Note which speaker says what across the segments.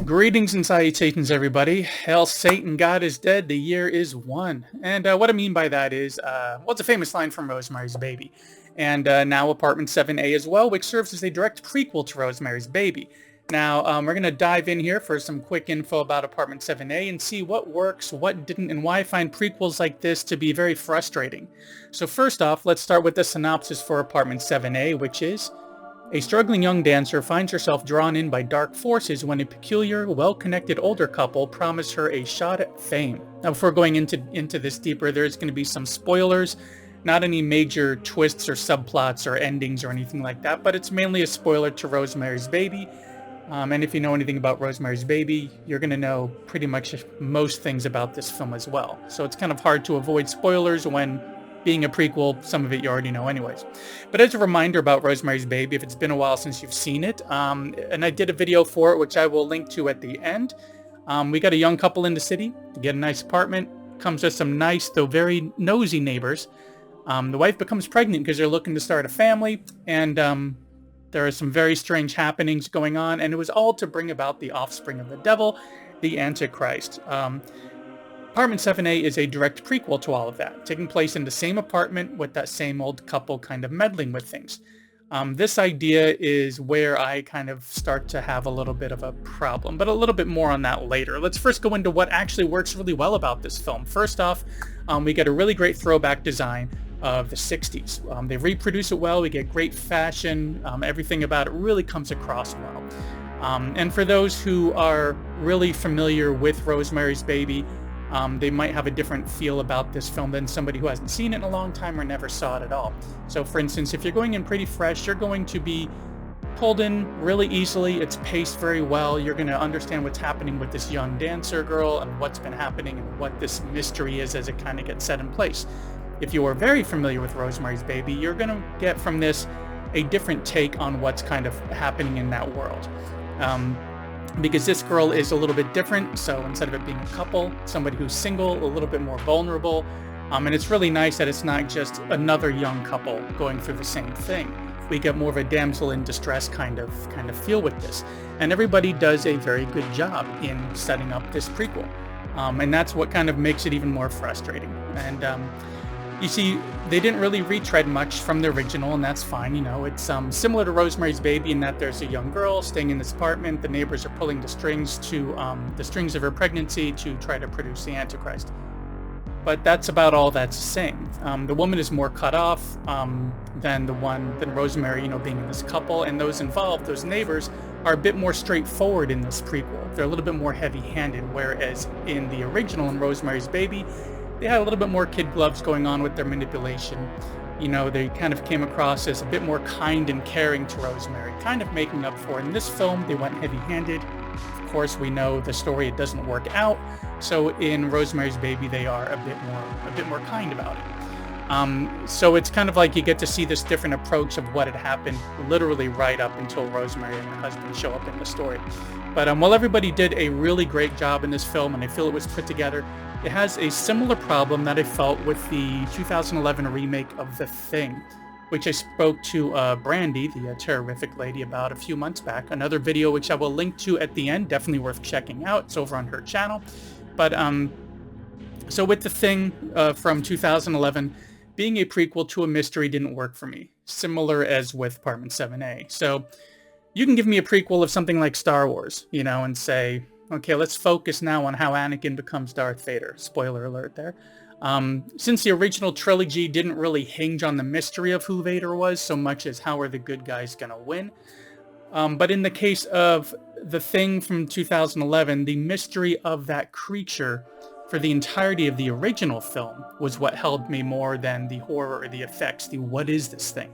Speaker 1: Greetings and salutations, everybody. Hail Satan, God is dead, the year is one. And what I mean by that is, well, it's a famous line from Rosemary's Baby. And now Apartment 7A as well, which serves as a direct prequel to Rosemary's Baby. Now, we're going to dive in here for some quick info about Apartment 7A and see what works, what didn't, and why I find prequels like this to be very frustrating. So first off, let's start with the synopsis for Apartment 7A, which is: a struggling young dancer finds herself drawn in by dark forces when a peculiar, well-connected older couple promise her a shot at fame. Now, before going into this deeper, there's going to be some spoilers, not any major twists or subplots or endings or anything like that, but it's mainly a spoiler to Rosemary's Baby. And if you know anything about Rosemary's Baby, you're going to know pretty much most things about this film as well. So it's kind of hard to avoid spoilers when being a prequel, some of it you already know anyways. But as a reminder about Rosemary's Baby, if it's been a while since you've seen it, and I did a video for it, which I will link to at the end. We got a young couple in the city to get a nice apartment. Comes with some nice, though very nosy neighbors. The wife becomes pregnant because they're looking to start a family, and there are some very strange happenings going on, and it was all to bring about the offspring of the devil, the Antichrist. Apartment 7A is a direct prequel to all of that, taking place in the same apartment with that same old couple kind of meddling with things. This idea is where I kind of start to have a little bit of a problem, but a little bit more on that later. Let's first go into what actually works really well about this film. First off, we get a really great throwback design of the 60s. They reproduce it well, we get great fashion, everything about it really comes across well. And for those who are really familiar with Rosemary's Baby, they might have a different feel about this film than somebody who hasn't seen it in a long time or never saw it at all. So for instance, if you're going in pretty fresh, you're going to be pulled in really easily. It's paced very well. You're going to understand what's happening with this young dancer girl and what's been happening and what this mystery is as it kind of gets set in place. If you are very familiar with Rosemary's Baby, you're going to get from this a different take on what's kind of happening in that world. Because this girl is a little bit different, so instead of it being a couple, somebody who's single, a little bit more vulnerable, and it's really nice that it's not just another young couple going through the same thing. We get more of a damsel in distress kind of feel with this, and everybody does a very good job in setting up this prequel, and that's what kind of makes it even more frustrating. And you see, they didn't really retread much from the original, and that's fine. You know, it's similar to Rosemary's Baby in that there's a young girl staying in this apartment. The neighbors are pulling the strings of her pregnancy to try to produce the Antichrist. But that's about all that's saying. The woman is more cut off than Rosemary, being in this couple, and those involved, those neighbors, are a bit more straightforward in this prequel. They're a little bit more heavy-handed, whereas in the original, in Rosemary's Baby, they had a little bit more kid gloves going on with their manipulation. They kind of came across as a bit more kind and caring to Rosemary, kind of making up for it. In this film, they went heavy-handed. Of course, we know the story, it doesn't work out. So in Rosemary's Baby, they are a bit more kind about it. So it's kind of like you get to see this different approach of what had happened literally right up until Rosemary and her husband show up in the story. But while everybody did a really great job in this film, and I feel it was put together, it has a similar problem that I felt with the 2011 remake of The Thing, which I spoke to Brandy, the terrific lady, about a few months back. Another video which I will link to at the end, definitely worth checking out. It's over on her channel. But so with The Thing from 2011, being a prequel to a mystery didn't work for me, similar as with Apartment 7A. So you can give me a prequel of something like Star Wars, and say, okay, let's focus now on how Anakin becomes Darth Vader. Spoiler alert there. Since the original trilogy didn't really hinge on the mystery of who Vader was so much as how are the good guys going to win. But in the case of The Thing from 2011, the mystery of that creature for the entirety of the original film was what held me more than the horror or the effects, the what is this thing?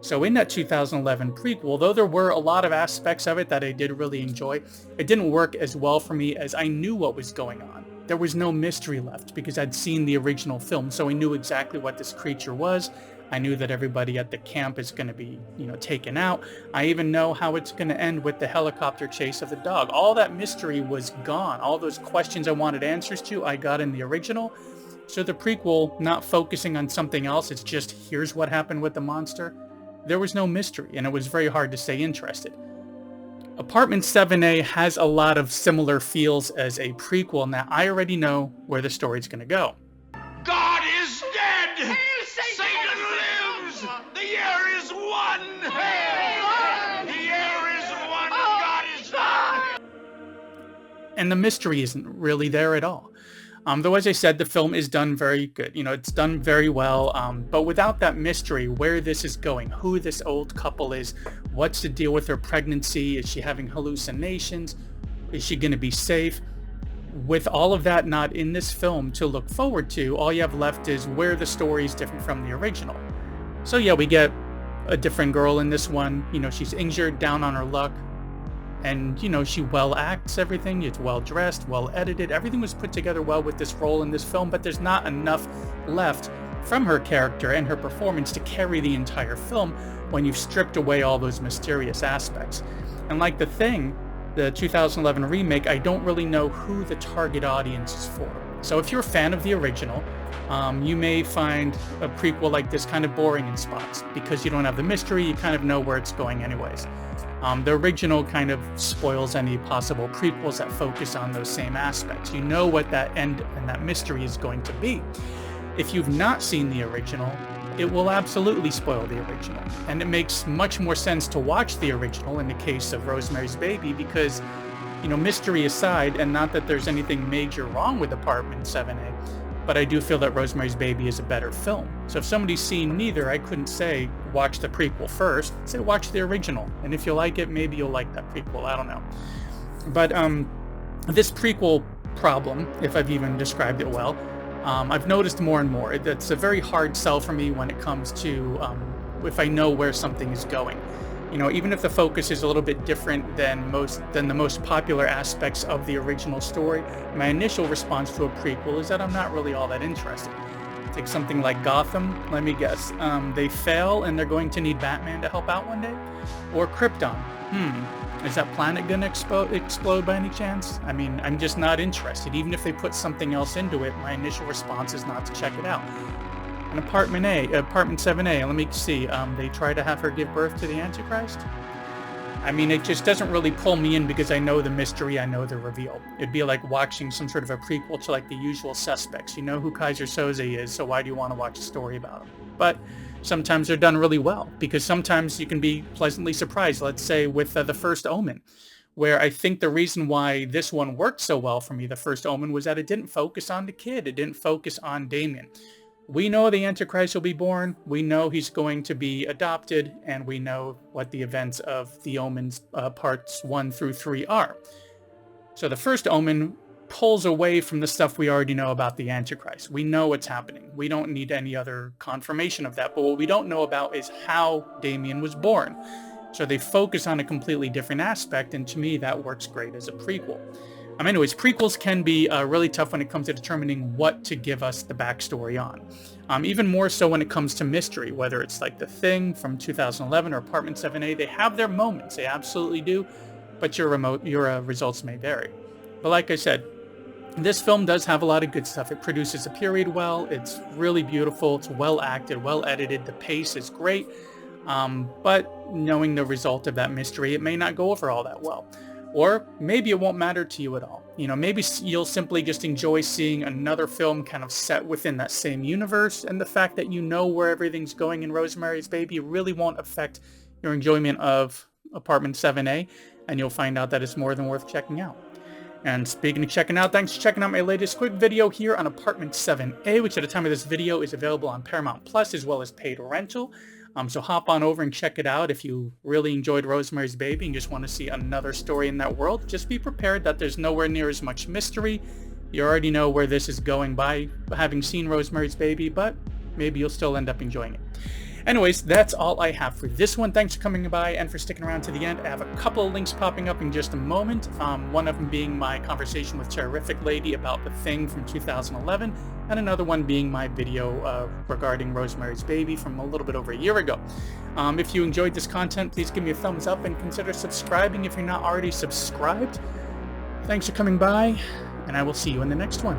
Speaker 1: So in that 2011 prequel, though there were a lot of aspects of it that I did really enjoy, it didn't work as well for me as I knew what was going on. There was no mystery left because I'd seen the original film, so I knew exactly what this creature was. I knew that everybody at the camp is going to be, taken out. I even know how it's going to end with the helicopter chase of the dog. All that mystery was gone. All those questions I wanted answers to, I got in the original. So the prequel, not focusing on something else, it's just here's what happened with the monster. There was no mystery, and it was very hard to stay interested. Apartment 7A has a lot of similar feels as a prequel. Now, I already know where the story's going to go.
Speaker 2: God is dead! Hail Satan lives! The year is one! The year is one! God is dead!
Speaker 1: And the mystery isn't really there at all. Though, as I said, the film is done very good. You know, it's done very well. But without that mystery, where this is going, who this old couple is, what's the deal with her pregnancy? Is she having hallucinations? Is she going to be safe? With all of that not in this film to look forward to, all you have left is where the story is different from the original. So yeah, we get a different girl in this one. You know, she's injured, down on her luck. And, you know, she well acts everything. It's well dressed, well edited. Everything was put together well with this role in this film, but there's not enough left from her character and her performance to carry the entire film when you've stripped away all those mysterious aspects. And like The Thing, the 2011 remake, I don't really know who the target audience is for. So if you're a fan of the original, you may find a prequel like this kind of boring in spots because you don't have the mystery, you kind of know where it's going anyways. The original kind of spoils any possible prequels that focus on those same aspects. You know what that end and that mystery is going to be. If you've not seen the original, it will absolutely spoil the original. And it makes much more sense to watch the original in the case of Rosemary's Baby because, you know, mystery aside, and not that there's anything major wrong with Apartment 7A, but I do feel that Rosemary's Baby is a better film. So if somebody's seen neither, I couldn't say watch the prequel first. I'd say watch the original. And if you like it, maybe you'll like that prequel. I don't know. But this prequel problem, if I've even described it well, I've noticed more and more. It's a very hard sell for me when it comes to if I know where something is going. You know, even if the focus is a little bit different than the most popular aspects of the original story, my initial response to a prequel is that I'm not really all that interested. Take something like Gotham, let me guess. They fail and they're going to need Batman to help out one day? Or Krypton? Is that planet going to explode by any chance? I mean, I'm just not interested. Even if they put something else into it, my initial response is not to check it out. And Apartment 7A, let me see, they try to have her give birth to the Antichrist? I mean, it just doesn't really pull me in because I know the mystery, I know the reveal. It'd be like watching some sort of a prequel to like The Usual Suspects. You know who Kaiser Soze is, so why do you want to watch a story about him? But sometimes they're done really well because sometimes you can be pleasantly surprised. Let's say with The First Omen, where I think the reason why this one worked so well for me, The First Omen, was that it didn't focus on the kid. It didn't focus on Damien. We know the Antichrist will be born, we know he's going to be adopted, and we know what the events of the Omens parts 1 through 3 are. So the First Omen pulls away from the stuff we already know about the Antichrist. We know what's happening. We don't need any other confirmation of that, but what we don't know about is how Damien was born. So they focus on a completely different aspect, and to me that works great as a prequel. Anyways, prequels can be really tough when it comes to determining what to give us the backstory on. Even more so when it comes to mystery, whether it's like The Thing from 2011 or Apartment 7A, they have their moments, they absolutely do, but your results may vary. But like I said, this film does have a lot of good stuff. It produces a period well, it's really beautiful, it's well acted, well edited, the pace is great, but knowing the result of that mystery, it may not go over all that well. Or maybe it won't matter to you at all. You know, maybe you'll simply just enjoy seeing another film kind of set within that same universe, and the fact that you know where everything's going in Rosemary's Baby really won't affect your enjoyment of Apartment 7A, and you'll find out that it's more than worth checking out. And speaking of checking out, thanks for checking out my latest quick video here on Apartment 7A, which at the time of this video is available on Paramount Plus as well as paid rental. So hop on over and check it out if you really enjoyed Rosemary's Baby and just want to see another story in that world. Just be prepared that there's nowhere near as much mystery. You already know where this is going by having seen Rosemary's Baby, but maybe you'll still end up enjoying it. Anyways, that's all I have for this one. Thanks for coming by and for sticking around to the end. I have a couple of links popping up in just a moment. One of them being my conversation with Terrific Lady about The Thing from 2011, and another one being my video regarding Rosemary's Baby from a little bit over a year ago. If you enjoyed this content, please give me a thumbs up and consider subscribing if you're not already subscribed. Thanks for coming by, and I will see you in the next one.